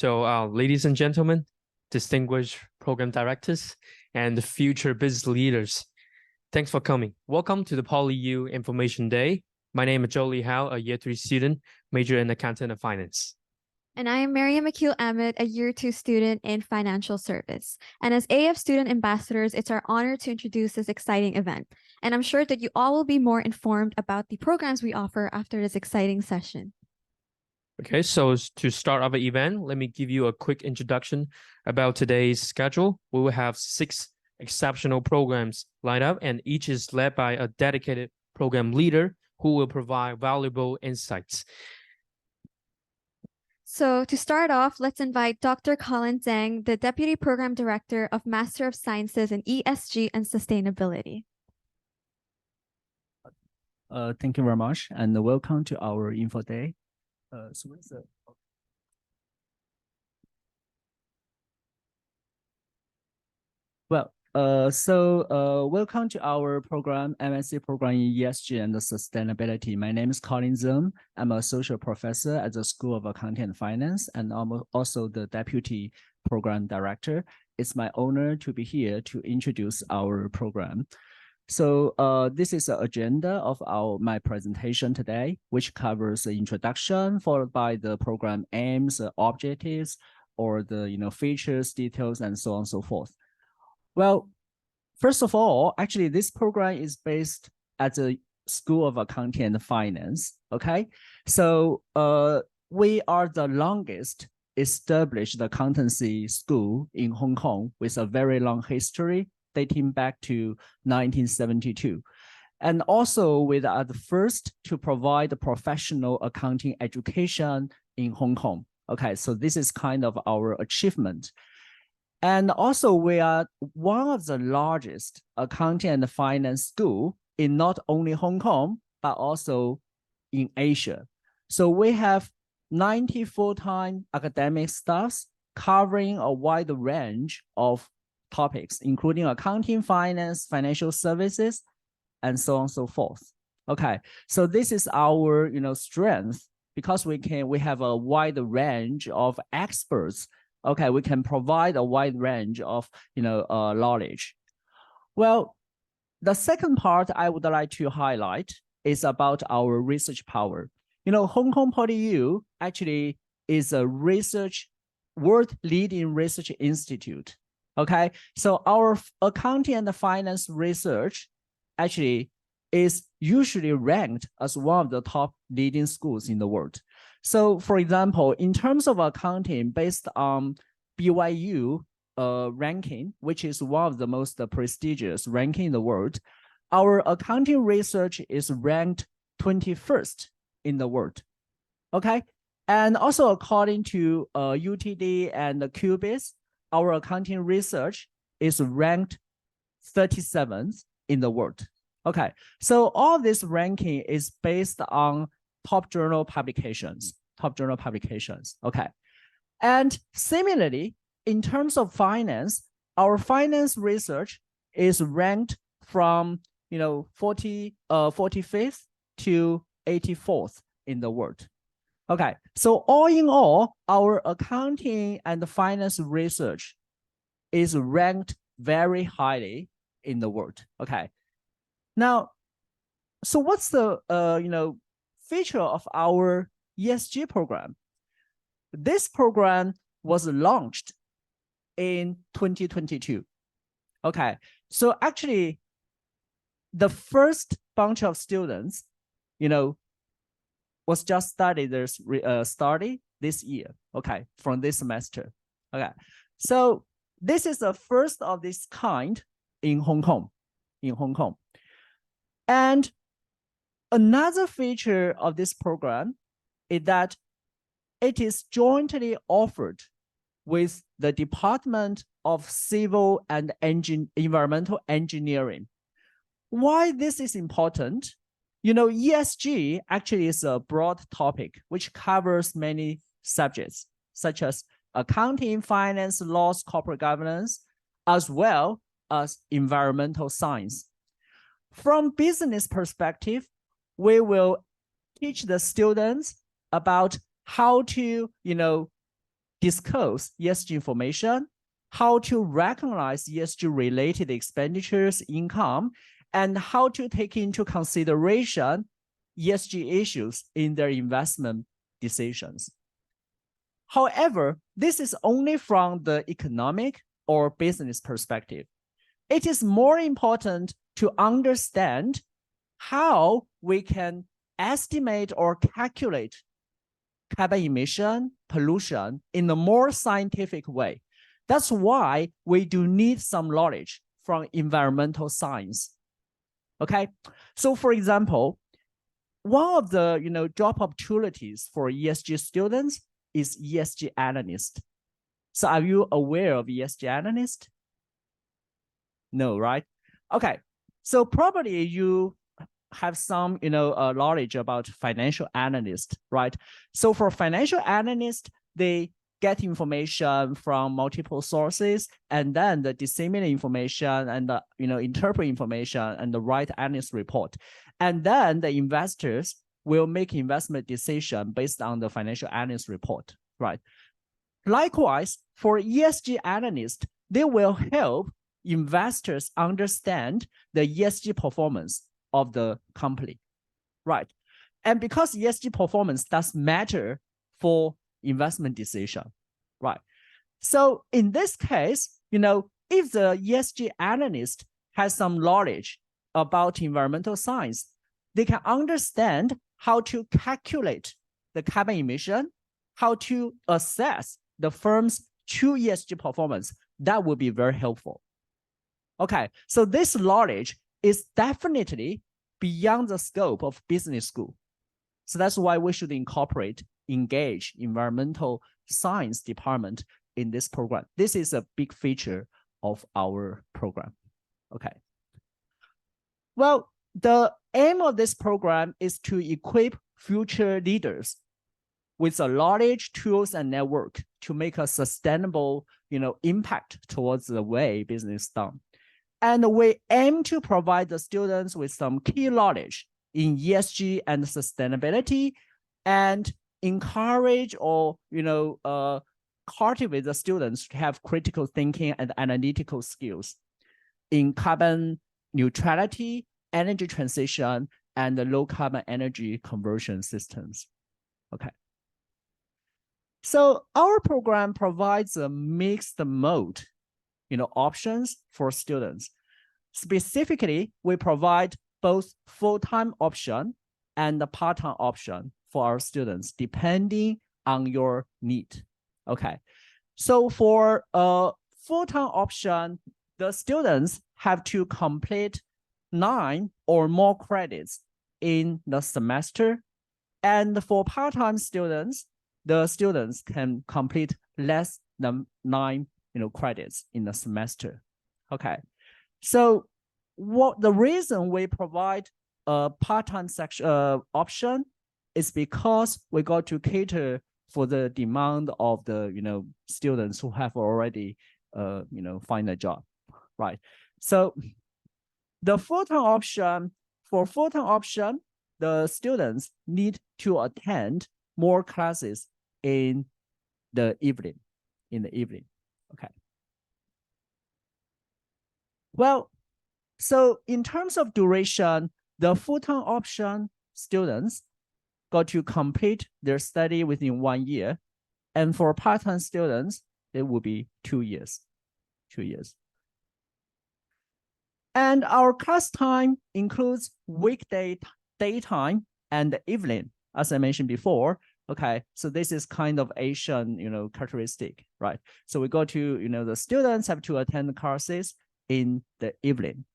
Ladies and gentlemen, distinguished program directors, and future business leaders, thanks for coming. Welcome to the PolyU Information Day. My name is Jolie Howe, a Year 3 student, major in Accounting and Finance. And I am Mariam Akil Ahmed, a Year 2 student in Financial Service. And as AF Student Ambassadors, it's our honor to introduce this exciting event. And I'm sure that you all will be more informed about the programs we offer after this exciting session. Okay, so to start our event, let me give you a quick introduction about today's schedule. We will have 6 exceptional programs lined up, and each is led by a dedicated program leader who will provide valuable insights. So to start off, let's invite Dr. Colin Zhang, the Deputy Program Director of Master of Sciences in ESG and Sustainability. Thank you very much, and welcome to our Info Day. Welcome to our program, MSc program in ESG and Sustainability. My name is Colin Zhang. I'm a social professor at the School of Accounting and Finance, and I'm also the Deputy Program Director. It's my honor to be here to introduce our program. So this is the agenda of my presentation today, which covers the introduction, followed by the program aims, objectives, or the features, details, and so on and so forth. Well, first of all, actually, this program is based at the School of Accounting and Finance. Okay, so we are the longest established accountancy school in Hong Kong with a very long history, dating back to 1972. And also we are the first to provide professional accounting education in Hong Kong. Okay, so this is kind of our achievement. And also we are one of the largest accounting and finance school in not only Hong Kong, but also in Asia. So we have 90 full-time academic staffs covering a wide range of topics, including accounting, finance, financial services, and so on and so forth. Okay, so this is our strength, because we have a wide range of experts. Okay, we can provide a wide range of knowledge. Well, the second part I would like to highlight is about our research power. Hong Kong PolyU actually is a world-leading research institute. Okay, so our accounting and finance research actually is usually ranked as one of the top leading schools in the world. So for example, in terms of accounting, based on PolyU ranking, which is one of the most prestigious ranking in the world, our accounting research is ranked 21st in the world. Okay, and also according to UTD and QBIS, our accounting research is ranked 37th in the world. Okay, so all this ranking is based on top journal publications. Okay, and similarly, in terms of finance, our finance research is ranked from 45th to 84th in the world. Okay, so all in all, our accounting and finance research is ranked very highly in the world. Okay, now, so what's the feature of our ESG program? This program was launched in 2022. Okay, so actually, the first bunch of students, was just started this year, okay, from this semester. Okay, so this is the first of this kind in Hong Kong. And another feature of this program is that it is jointly offered with the Department of Civil and Environmental Engineering. Why this is important? ESG actually is a broad topic which covers many subjects, such as accounting, finance, laws, corporate governance, as well as environmental science. From business perspective, we will teach the students about how to, disclose ESG information, how to recognize ESG related expenditures, income, and how to take into consideration ESG issues in their investment decisions. However, this is only from the economic or business perspective. It is more important to understand how we can estimate or calculate carbon emission, pollution in a more scientific way. That's why we do need some knowledge from environmental science. Okay, so for example, one of the job opportunities for ESG students is ESG analyst. So are you aware of ESG analyst? No, right? Okay, so probably you have some knowledge about financial analyst, right? So for financial analyst, they get information from multiple sources and then the disseminate information and interpret information and the write analyst report. And then the investors will make investment decision based on the financial analyst report, right? Likewise, for ESG analyst, they will help investors understand the ESG performance of the company, right? And because ESG performance does matter for investment decision, right? So in this case, if the ESG analyst has some knowledge about environmental science, they can understand how to calculate the carbon emission, how to assess the firm's true ESG performance. That would be very helpful. Okay, so this knowledge is definitely beyond the scope of business school. So that's why we should engage environmental science department in this program. This is a big feature of our program. Okay. Well, the aim of this program is to equip future leaders with the knowledge, tools, and network to make a sustainable, impact towards the way business is done. And we aim to provide the students with some key knowledge in ESG and sustainability, and encourage or cultivate the students to have critical thinking and analytical skills in carbon neutrality, energy transition, and the low carbon energy conversion systems. Okay. So our program provides a mixed mode options for students. Specifically, we provide both full-time option and the part-time option for our students, depending on your need. Okay, so for a full-time option, the students have to complete 9 or more credits in the semester. And for part-time students, the students can complete less than 9 credits in the semester. Okay, so what the reason we provide a part-time section option is because we got to cater for the demand of the students who have already find a job, right? So the full-time option, for full-time option, the students need to attend more classes in the evening. Okay. Well, so in terms of duration, the full-time option students got to complete their study within 1 year. And for part-time students, it will be 2 years. 2 years. And our class time includes weekday, daytime, and evening, as I mentioned before. Okay, so this is kind of Asian, characteristic, right? So we go to, the students have to attend the classes in the evening.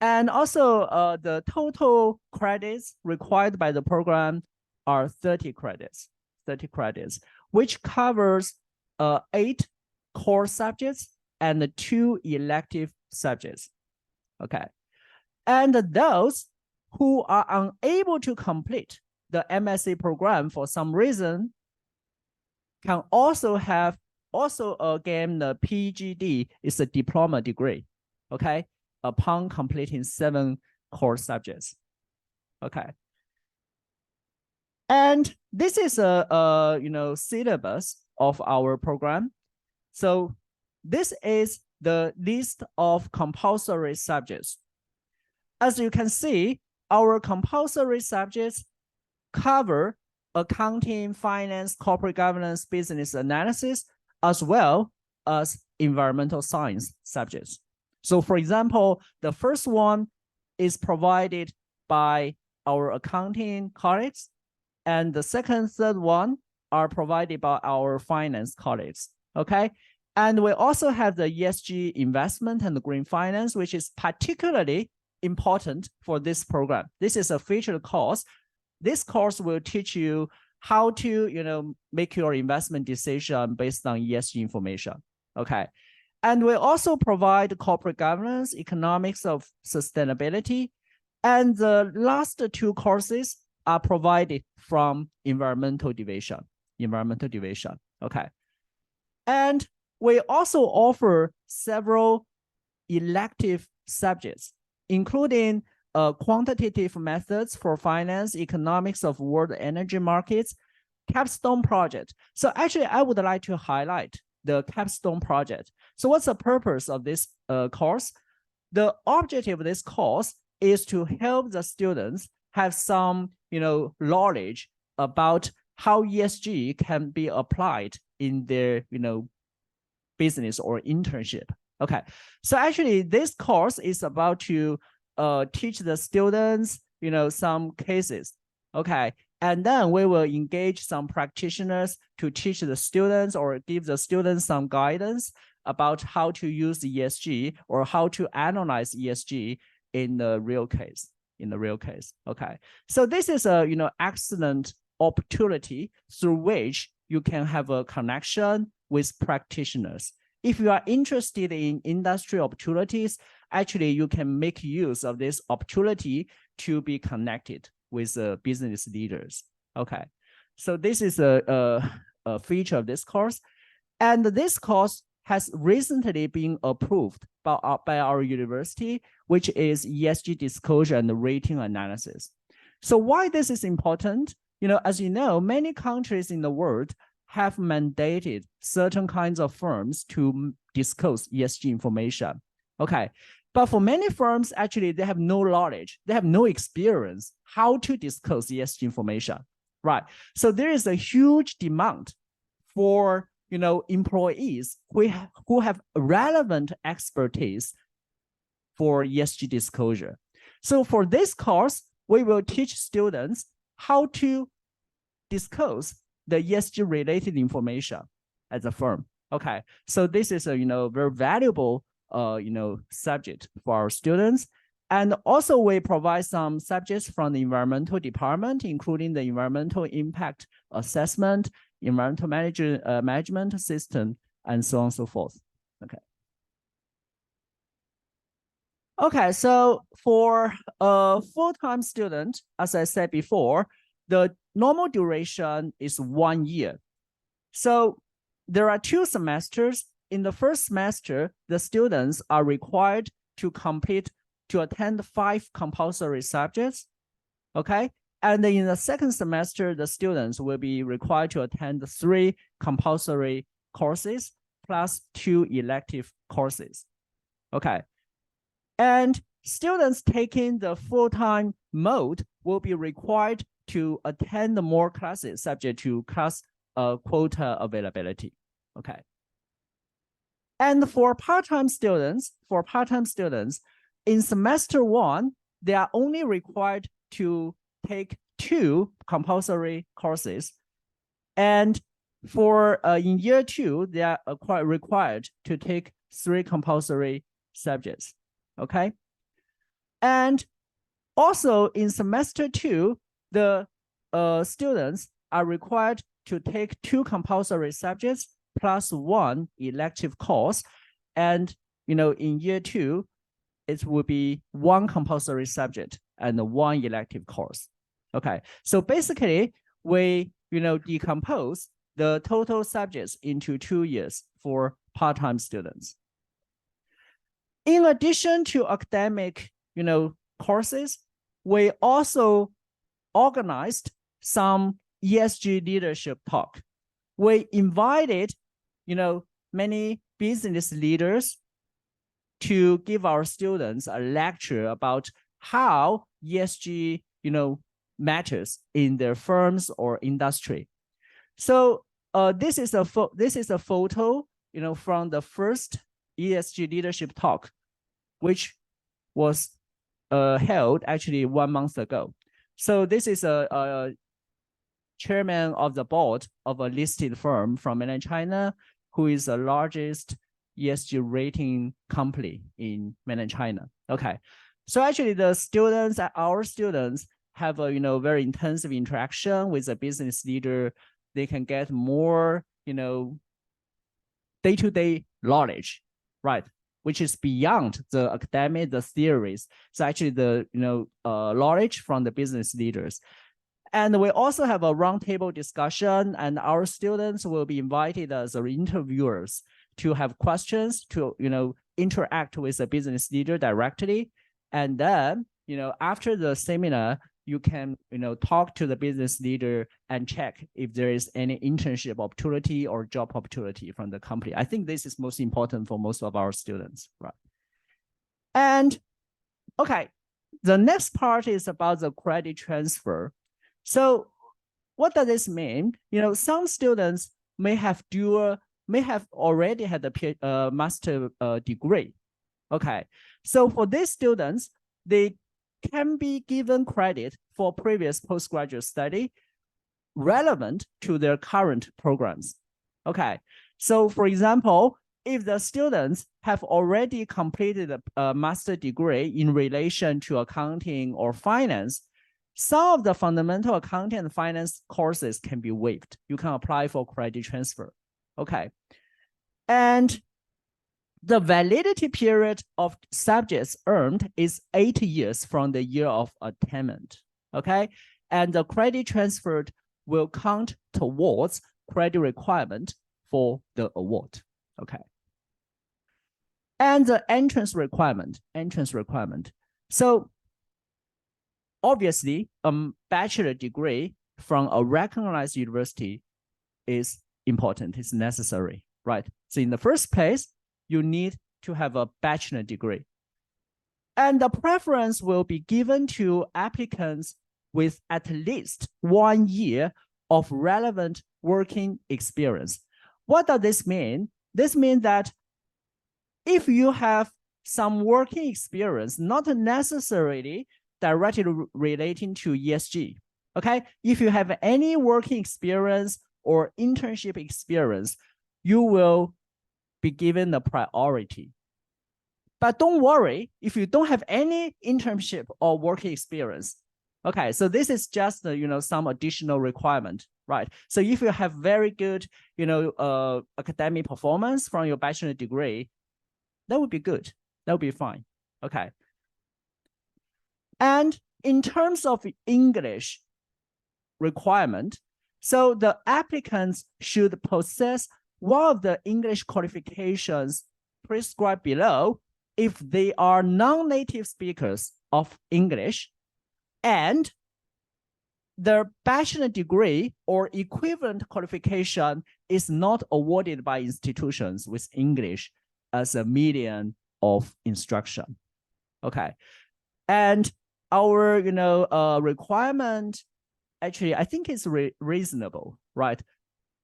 And also the total credits required by the program are 30 credits, which covers 8 core subjects and 2 elective subjects. Okay, and those who are unable to complete the MSc program for some reason can also have again the PGD is a diploma degree, okay, upon completing 7 core subjects. Okay, and this is a syllabus of our program. So this is the list of compulsory subjects. As you can see, our compulsory subjects cover accounting, finance, corporate governance, business analysis, as well as environmental science subjects. So for example, the first one is provided by our accounting colleagues, and the second, third one are provided by our finance colleagues, okay? And we also have the ESG investment and the green finance, which is particularly important for this program. This is a featured course. This course will teach you how to, make your investment decision based on ESG information, okay? And we also provide corporate governance, economics of sustainability, and the last two courses are provided from environmental division, okay? And we also offer several elective subjects, including quantitative methods for finance, economics of world energy markets, capstone project. So actually, I would like to highlight the capstone project. So what's the purpose of this course? The objective of this course is to help the students have some, knowledge about how ESG can be applied in their, business or internship. Okay, so actually this course is about to teach the students, some cases. Okay, and then we will engage some practitioners to teach the students or give the students some guidance about how to use ESG or how to analyze ESG in the real case. Okay, so this is a excellent opportunity through which you can have a connection with practitioners. If you are interested in industry opportunities, actually you can make use of this opportunity to be connected with business leaders. Okay, so this is a feature of this course, and this course has recently been approved by our university, which is ESG disclosure and rating analysis. So why this is important? As you know, many countries in the world have mandated certain kinds of firms to disclose ESG information. Okay, but for many firms, actually, they have no knowledge, they have no experience how to disclose ESG information, right? So there is a huge demand for employees who have relevant expertise for ESG disclosure. So for this course, we will teach students how to disclose the ESG related information as a firm. Okay, so this is a very valuable subject for our students. And also we provide some subjects from the environmental department, including the environmental impact assessment, environmental management system, and so on and so forth. Okay. Okay, so for a full-time student, as I said before, the normal duration is 1 year. So there are 2 semesters. In the first semester, the students are required to attend 5 compulsory subjects. Okay, and in the second semester, the students will be required to attend 3 compulsory courses plus 2 elective courses. Okay, and students taking the full-time mode will be required to attend more classes subject to class quota availability. Okay, and for part-time students, in semester 1, they are only required to take 2 compulsory courses, and for in year 2, they are required to take 3 compulsory subjects. Okay, and also in semester 2, the students are required to take 2 compulsory subjects plus 1 elective course, and in year 2, it will be 1 compulsory subject and 1 elective course. Okay, so basically we decompose the total subjects into 2 years for part-time students. In addition to academic courses, we also organized some ESG leadership talk. we invited, many business leaders to give our students a lecture about how ESG, matters in their firms or industry. So this is a photo, from the first ESG leadership talk, which was held actually 1 month ago. So this is a chairman of the board of a listed firm from mainland China, who is the largest ESG rating company in mainland China. Okay, so actually the students, our students, have a very intensive interaction with a business leader. They can get more day-to-day knowledge, right? Which is beyond the academic, the theories. So actually the knowledge from the business leaders. And we also have a roundtable discussion, and our students will be invited as interviewers to have questions, to interact with the business leader directly. And then after the seminar, you can talk to the business leader and check if there is any internship opportunity or job opportunity from the company. I think this is most important for most of our students, right? And okay, the next part is about the credit transfer. So what does this mean? Some students may have already had a master degree. Okay, so for these students, they can be given credit for previous postgraduate study relevant to their current programs. Okay, so for example, if the students have already completed a master degree in relation to accounting or finance, some of the fundamental accounting and finance courses can be waived. You can apply for credit transfer. Okay, and the validity period of subjects earned is 8 years from the year of attainment, okay? And the credit transferred will count towards credit requirement for the award, okay? And the entrance requirement. So obviously, a bachelor degree from a recognized university is important, it's necessary, right? So in the first place, you need to have a bachelor degree. And the preference will be given to applicants with at least 1 year of relevant working experience. What does this mean? This means that if you have some working experience, not necessarily directly relating to ESG, okay? If you have any working experience or internship experience, you will be given the priority. But don't worry if you don't have any internship or working experience. Okay, so this is just some additional requirement, right? So if you have very good academic performance from your bachelor degree, that would be good. That would be fine. Okay. And in terms of English requirement, so the applicants should possess one of the English qualifications prescribed below if they are non-native speakers of English, and their bachelor degree or equivalent qualification is not awarded by institutions with English as a medium of instruction. Okay, and our requirement actually I think is reasonable, right?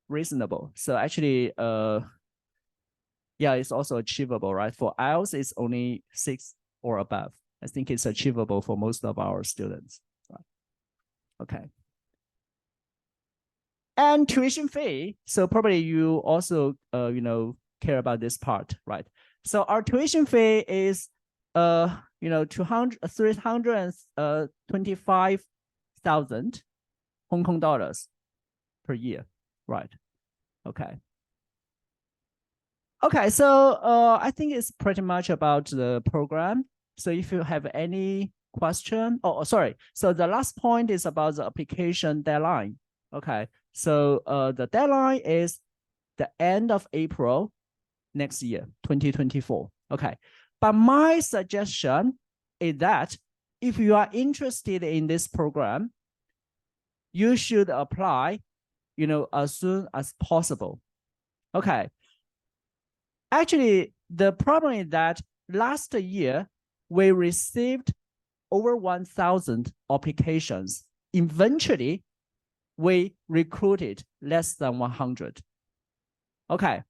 Reasonable. So actually, yeah, it's also achievable, right? For IELTS, it's only 6 or above. I think it's achievable for most of our students. Right? Okay. And tuition fee. So probably you also, care about this part, right? So our tuition fee is, 325,000 Hong Kong dollars per year, right? Okay. Okay, so I think it's pretty much about the program. So if you have any question, oh, sorry. So the last point is about the application deadline. Okay, so the deadline is the end of April next year, 2024. Okay, but my suggestion is that if you are interested in this program, you should apply as soon as possible. Okay. Actually, the problem is that last year we received over 1,000 applications. Eventually, we recruited less than 100. Okay,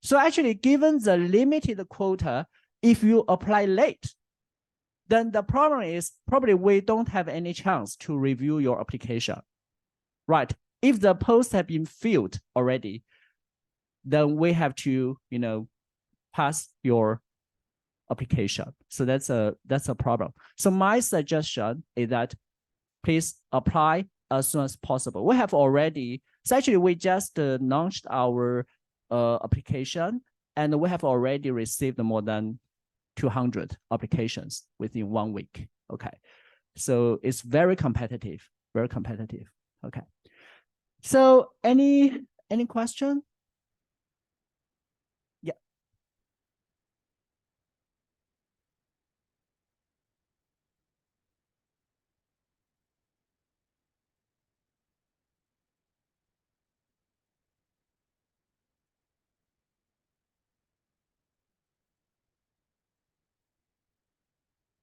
so actually, given the limited quota, if you apply late, then the problem is probably we don't have any chance to review your application, right? If the posts have been filled already, then we have to, pass your application. So that's a problem. So my suggestion is that please apply as soon as possible. We have already, so actually we just launched our application, and we have already received more than 200 applications within 1 week. Okay, so it's very competitive, very competitive. Okay, so any question? Yeah.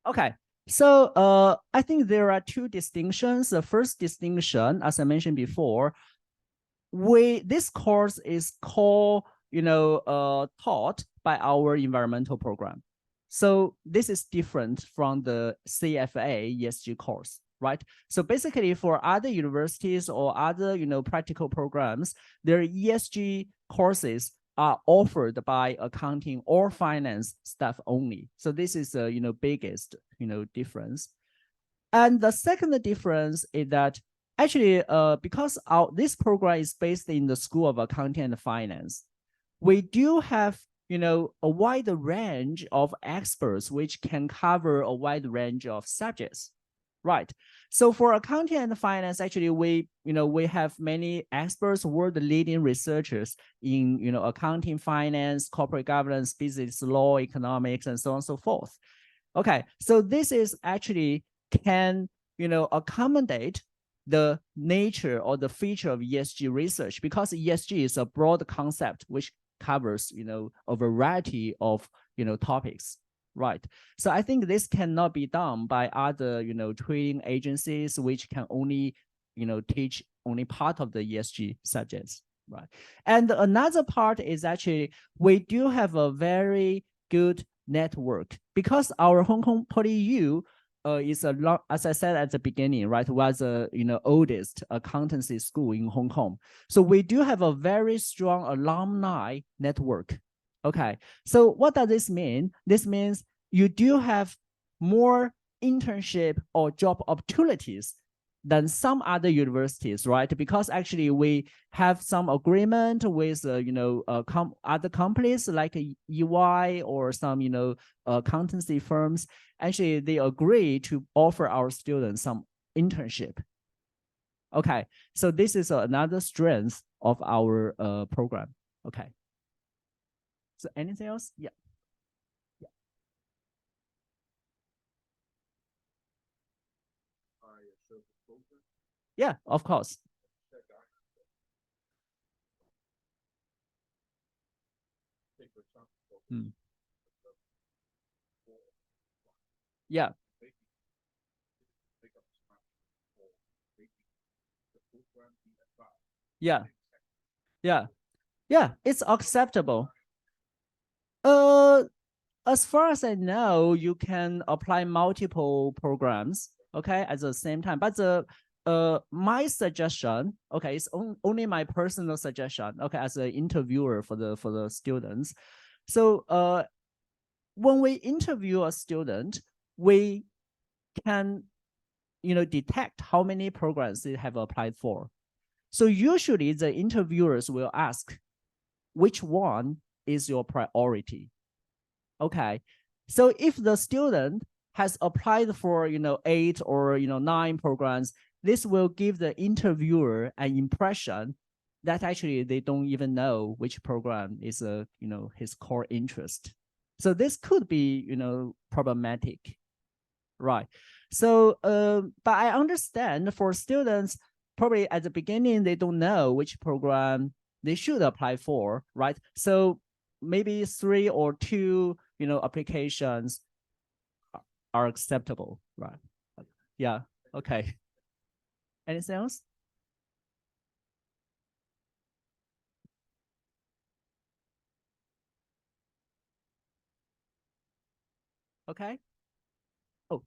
Okay, so I think there are two distinctions. The first distinction, as I mentioned before, this course is called, taught by our environmental program. So this is different from the CFA ESG course, right? So basically for other universities or other, practical programs, their ESG courses are offered by accounting or finance staff only. So this is the, biggest, difference. And the second difference is that actually, because this program is based in the School of Accounting and Finance, we do have, a wide range of experts which can cover a wide range of subjects, right? So for accounting and finance, actually, we have many experts, world-leading researchers in, accounting, finance, corporate governance, business law, economics, and so on and so forth. Okay, so this is actually can, accommodate the nature or the feature of ESG research, because ESG is a broad concept which covers, a variety of, topics, right? So I think this cannot be done by other, training agencies which can only, teach only part of the ESG subjects, right? And another part is actually we do have a very good network, because our Hong Kong PolyU is as I said at the beginning, right, was the oldest accountancy school in Hong Kong. So we do have a very strong alumni network. Okay, so what does this mean? This means you do have more internship or job opportunities than some other universities, right? Because actually we have some agreement with other companies like EY or some accountancy firms. Actually, they agree to offer our students some internship. Okay, so this is another strength of our program. Okay. So anything else? Yeah. Yeah, of course. Hmm. Yeah. Yeah. Yeah. Yeah, it's acceptable. As far as I know, you can apply multiple programs, okay, at the same time. But my suggestion, okay, it's only my personal suggestion, okay, as an interviewer for the students. So when we interview a student, we can detect how many programs they have applied for. So usually the interviewers will ask, which one is your priority? Okay, so if the student has applied for 8 or 9 programs, this will give the interviewer an impression that actually they don't even know which program is his core interest. So this could be problematic, right? So but I understand for students, probably at the beginning, they don't know which program they should apply for, right? So maybe 3 or 2, applications are acceptable, right? Yeah, okay. Anything else? Okay. Oh.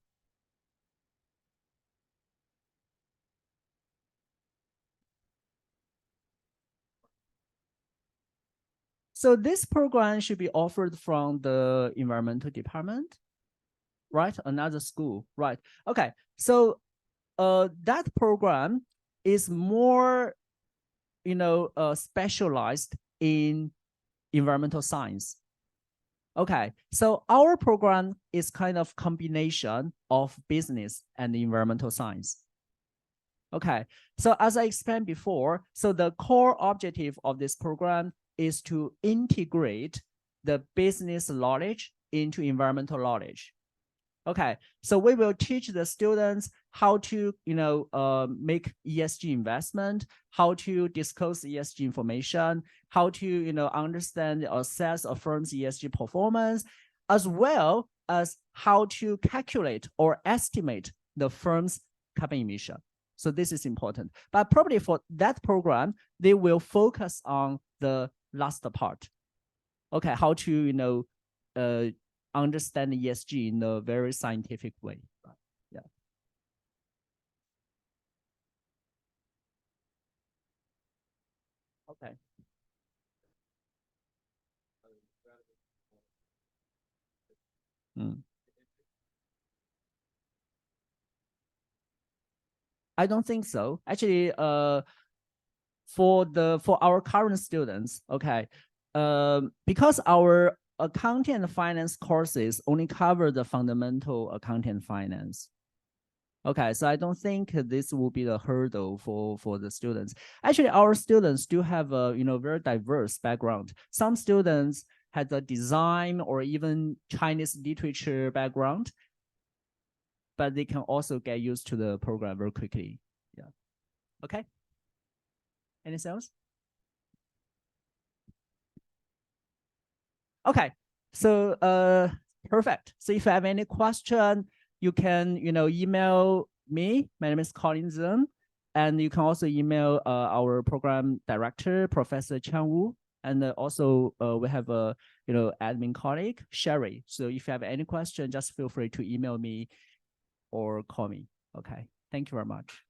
So this program should be offered from the environmental department, right? Another school, right? Okay. So that program is more, specialized in environmental science. Okay, so our program is kind of combination of business and environmental science. Okay, so as I explained before, so the core objective of this program is to integrate the business knowledge into environmental knowledge. Okay, so we will teach the students how to, make ESG investment, how to disclose ESG information, how to, understand, assess a firm's ESG performance, as well as how to calculate or estimate the firm's carbon emission. So this is important. But probably for that program, they will focus on the last part. Okay, how to, understand ESG in a very scientific way. Yeah. Okay. I don't think so. Actually, for our current students, okay, because our accounting and finance courses only cover the fundamental accounting and finance. Okay, so I don't think this will be the hurdle for the students. Actually, our students do have a very diverse background. Some students had a design or even Chinese literature background, but they can also get used to the program very quickly. Yeah. Okay. Anything else? Okay. So perfect. So if you have any question, you can email me. My name is Colin Zeng, and you can also email our program director, Professor Chang Wu, and also we have a admin colleague, Sherry. So if you have any question, just feel free to email me or call me. Okay. Thank you very much.